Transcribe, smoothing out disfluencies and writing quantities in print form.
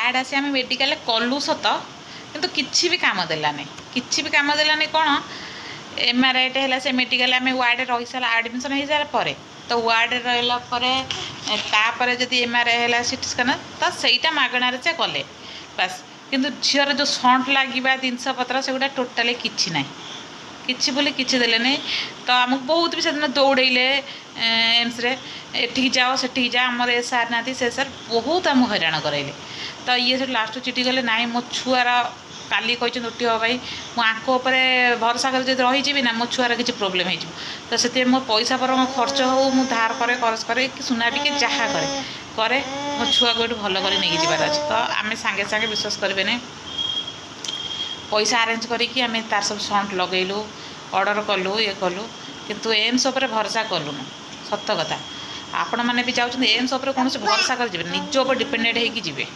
card आसी आम medical कलु सत किंतु किसी भी काम देलानी कौन एमआरआई है से मेडिकल आम वार्ड रही सारा आडमिशन हो सारा पर तो वार्ड रहा जदि एमआरआई है सीटी स्कान तो सहीटा मागणार से कले बास किंतु झीर जो सट लगे जिनस पत्र से गुड़ा टोटाली किसी ना किसी बोले किसी देले तो आमको बहुत भी से दौड़े एम्स रे एठिक जाओ सेठिक जा आम ए सार ना से सार बहुत आम हैरान कराइले तो ये से लास्ट चिटी गले ना मो छुआर काली कहते उठी हाँ भाई मुझे भरोसा कर रही ना मो छुआर किसी प्रोब्लेम हो तो से मो पैसा पर मो खर्च हो मुझे धार करे खरच करे कि सुना टिके जहाँ करे मो छुआ को भल कर नहीं जबार अच्छे तो आम सांगे सांगे विश्वास करें पैसा आरेंज करिकी आम तार सब सट लगेलु ऑर्डर कलु ये कलु किंतु एम्स उपर भरोसा कलुन सत कथा आपण मैंने भी चाहते एम्स उपर कौन भरोसा कर निज उपर डिपेंडेंट होगी